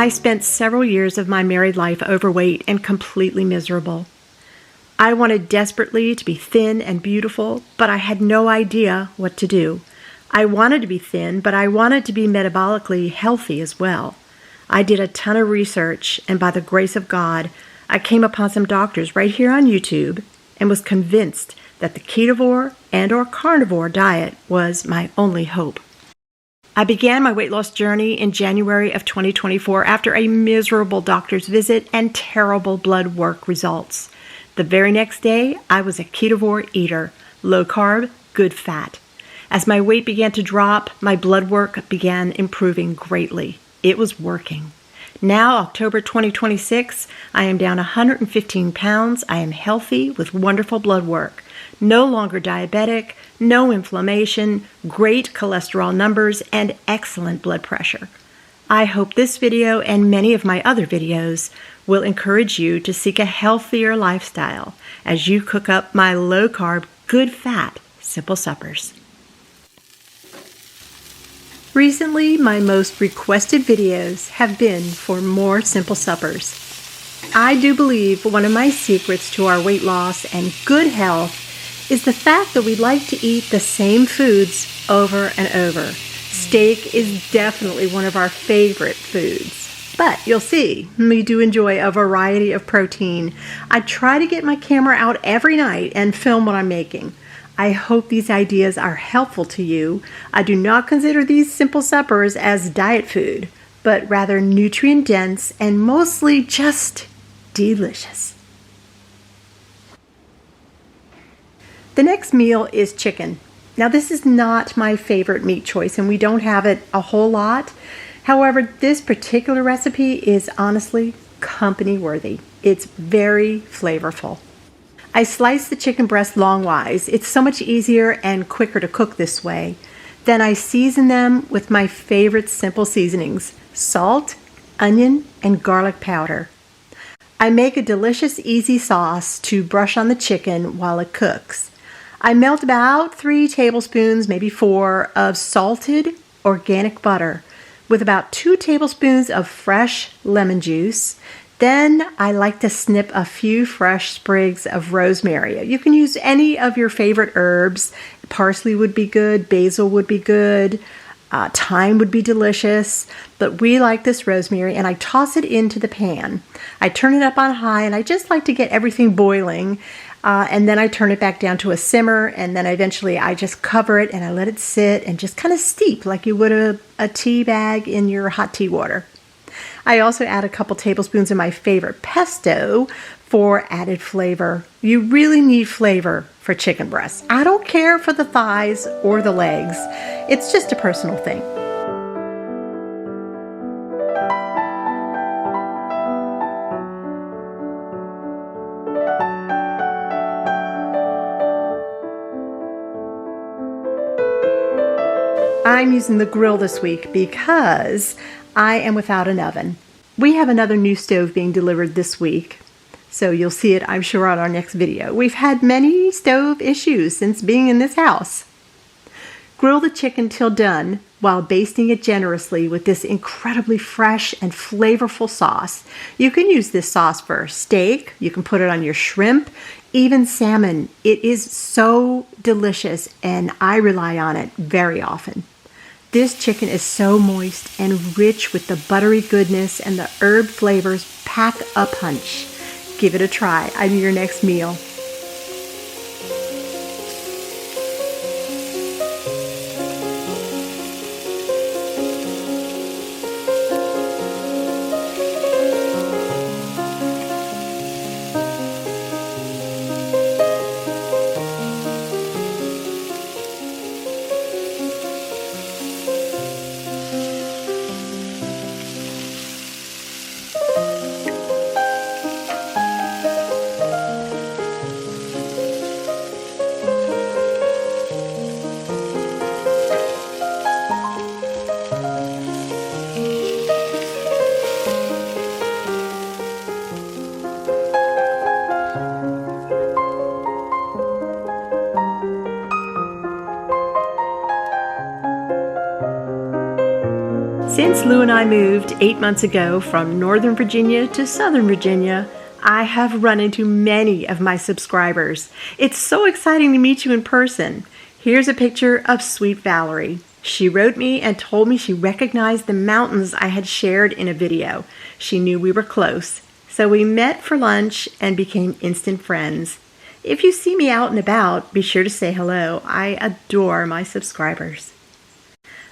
I spent several years of my married life overweight and completely miserable. I wanted desperately to be thin and beautiful, but I had no idea what to do. I wanted to be thin, but I wanted to be metabolically healthy as well. I did a ton of research, and by the grace of God, I came upon some doctors right here on YouTube and was convinced that the ketovore and/or carnivore diet was my only hope. I began my weight loss journey in January of 2024 after a miserable doctor's visit and terrible blood work results. The very next day, I was a ketovore eater, low carb, good fat. As my weight began to drop, my blood work began improving greatly. It was working. Now, October 2026, I am down 115 pounds. I am healthy with wonderful blood work. No longer diabetic, no inflammation, great cholesterol numbers, and excellent blood pressure. I hope this video and many of my other videos will encourage you to seek a healthier lifestyle as you cook up my low-carb, good-fat, simple suppers. Recently, my most requested videos have been for more simple suppers. I do believe one of my secrets to our weight loss and good health is the fact that we like to eat the same foods over and over. Steak is definitely one of our favorite foods. But you'll see, we do enjoy a variety of protein. I try to get my camera out every night and film what I'm making. I hope these ideas are helpful to you. I do not consider these simple suppers as diet food, but rather nutrient-dense and mostly just delicious. The next meal is chicken. Now, this is not my favorite meat choice, and we don't have it a whole lot. However, this particular recipe is honestly company worthy. It's very flavorful. I slice the chicken breast longwise. It's so much easier and quicker to cook this way. Then I season them with my favorite simple seasonings: salt, onion, and garlic powder. I make a delicious, easy sauce to brush on the chicken while it cooks. I melt about 3 tablespoons, maybe 4, of salted organic butter with about 2 tablespoons of fresh lemon juice. Then I like to snip a few fresh sprigs of rosemary. You can use any of your favorite herbs. Parsley would be good, basil would be good, thyme would be delicious, but we like this rosemary, and I toss it into the pan. I turn it up on high, and I just like to get everything boiling, and then I turn it back down to a simmer, and then eventually I just cover it and I let it sit and just kind of steep like you would a tea bag in your hot tea water. I also add a couple tablespoons of my favorite pesto for added flavor. You really need flavor for chicken breasts. I don't care for the thighs or the legs. It's just a personal thing. I'm using the grill this week because I am without an oven. We have another new stove being delivered this week, so you'll see it, I'm sure, on our next video. We've had many stove issues since being in this house. Grill the chicken till done while basting it generously with this incredibly fresh and flavorful sauce. You can use this sauce for steak, you can put it on your shrimp, even salmon. It is so delicious, and I rely on it very often. This chicken is so moist and rich with the buttery goodness, and the herb flavors pack a punch. Give it a try on your next meal. Since Lou and I moved 8 months ago from Northern Virginia to Southern Virginia, I have run into many of my subscribers. It's so exciting to meet you in person. Here's a picture of Sweet Valerie. She wrote me and told me she recognized the mountains I had shared in a video. She knew we were close, so we met for lunch and became instant friends. If you see me out and about, be sure to say hello. I adore my subscribers.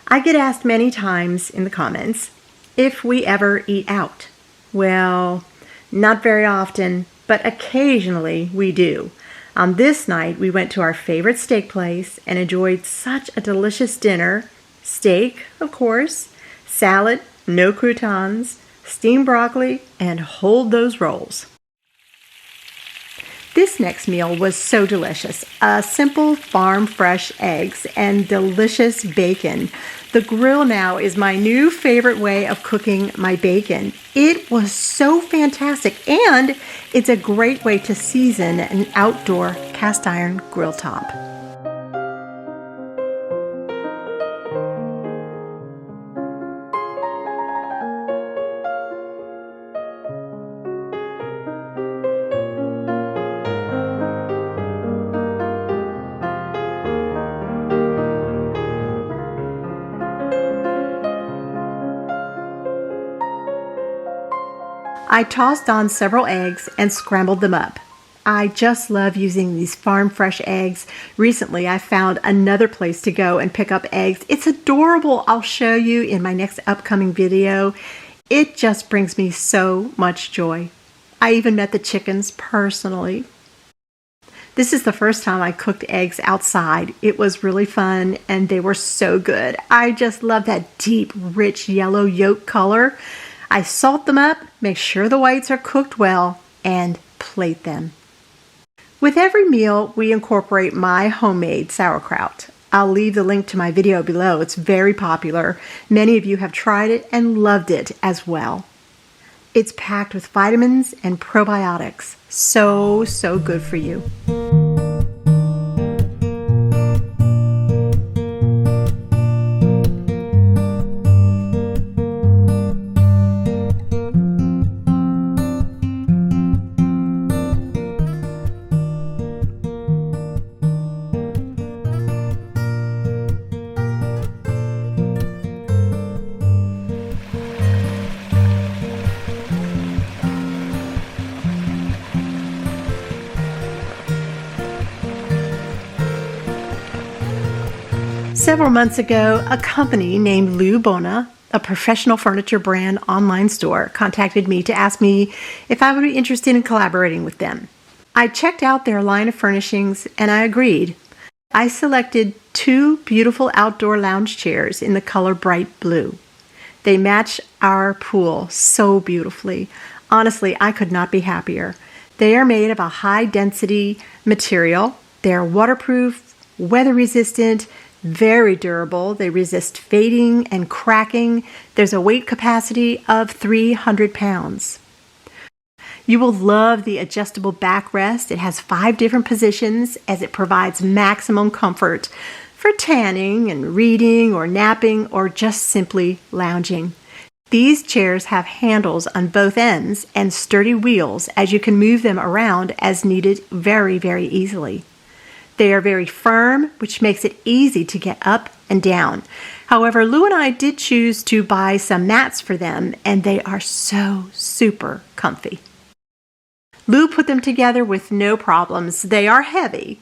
I get asked many times in the comments if we ever eat out. Well, not very often, but occasionally we do. On this night, we went to our favorite steak place and enjoyed such a delicious dinner. Steak, of course, salad, no croutons, steamed broccoli, and hold those rolls. This next meal was so delicious. Simple farm-fresh eggs and delicious bacon. The grill now is my new favorite way of cooking my bacon. It was so fantastic, and it's a great way to season an outdoor cast iron grill top. I tossed on several eggs and scrambled them up. I just love using these farm fresh eggs. Recently, I found another place to go and pick up eggs. It's adorable. I'll show you in my next upcoming video. It just brings me so much joy. I even met the chickens personally. This is the first time I cooked eggs outside. It was really fun and they were so good. I just love that deep, rich yellow yolk color. I salt them up, make sure the whites are cooked well, and plate them. With every meal, we incorporate my homemade sauerkraut. I'll leave the link to my video below. It's very popular. Many of you have tried it and loved it as well. It's packed with vitamins and probiotics. So good for you. Several months ago, a company named Lubona, a professional furniture brand online store, contacted me to ask me if I would be interested in collaborating with them. I checked out their line of furnishings and I agreed. I selected 2 beautiful outdoor lounge chairs in the color bright blue. They match our pool so beautifully. Honestly, I could not be happier. They are made of a high-density material. They are waterproof, weather-resistant, very durable. They resist fading and cracking. There's a weight capacity of 300 pounds. You will love the adjustable backrest. It has 5 different positions as it provides maximum comfort for tanning and reading or napping or just simply lounging. These chairs have handles on both ends and sturdy wheels as you can move them around as needed very easily. They are very firm, which makes it easy to get up and down. However, Lou and I did choose to buy some mats for them, and they are so super comfy. Lou put them together with no problems. They are heavy.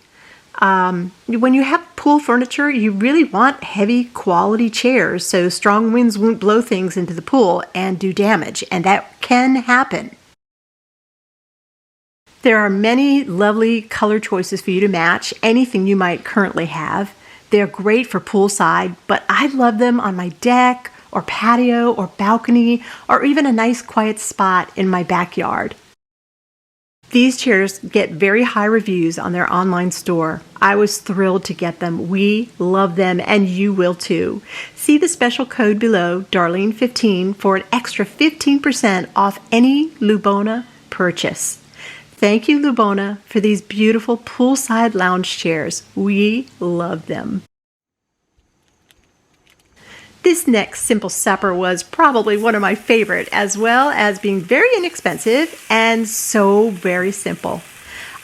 When you have pool furniture, you really want heavy quality chairs so strong winds won't blow things into the pool and do damage, and that can happen. There are many lovely color choices for you to match anything you might currently have. They're great for poolside, but I love them on my deck or patio or balcony or even a nice quiet spot in my backyard. These chairs get very high reviews on their online store. I was thrilled to get them. We love them and you will too. See the special code below, Darlene15, for an extra 15% off any Lubona purchase. Thank you, Lubona, for these beautiful poolside lounge chairs. We love them. This next simple supper was probably one of my favorite, as well as being very inexpensive and so very simple.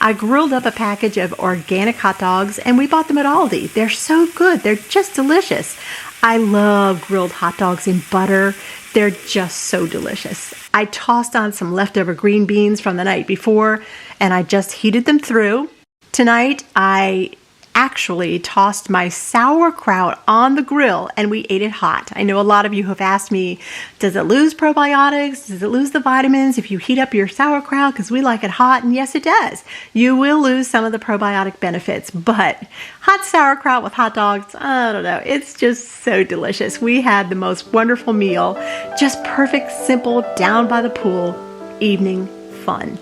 I grilled up a package of organic hot dogs and we bought them at Aldi. They're so good. They're just delicious. I love grilled hot dogs in butter. They're just so delicious. I tossed on some leftover green beans from the night before and I just heated them through. Tonight, I actually tossed my sauerkraut on the grill and we ate it hot. I know a lot of you have asked me, does it lose probiotics? Does it lose the vitamins if you heat up your sauerkraut? Because we like it hot, and yes, it does. You will lose some of the probiotic benefits, but hot sauerkraut with hot dogs, I don't know. It's just so delicious. We had the most wonderful meal. Just perfect, simple, down by the pool, evening fun.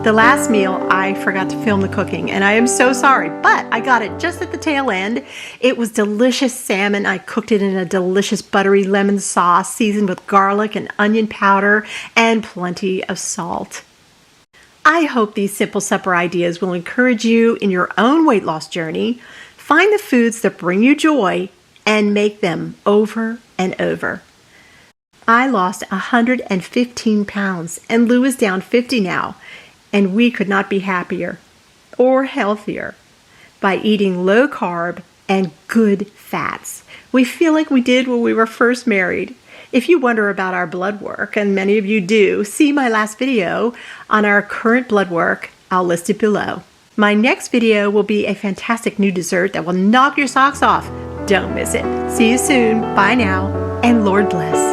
The last meal, I forgot to film the cooking, and I am so sorry, but I got it just at the tail end. It was delicious salmon. I cooked it in a delicious buttery lemon sauce, seasoned with garlic and onion powder, and plenty of salt. I hope these simple supper ideas will encourage you in your own weight loss journey. Find the foods that bring you joy and make them over and over. I lost 115 pounds, and Lou is down 50 now. And we could not be happier or healthier by eating low carb and good fats. We feel like we did when we were first married. If you wonder about our blood work, and many of you do, see my last video on our current blood work. I'll list it below. My next video will be a fantastic new dessert that will knock your socks off. Don't miss it. See you soon. Bye now, and Lord bless.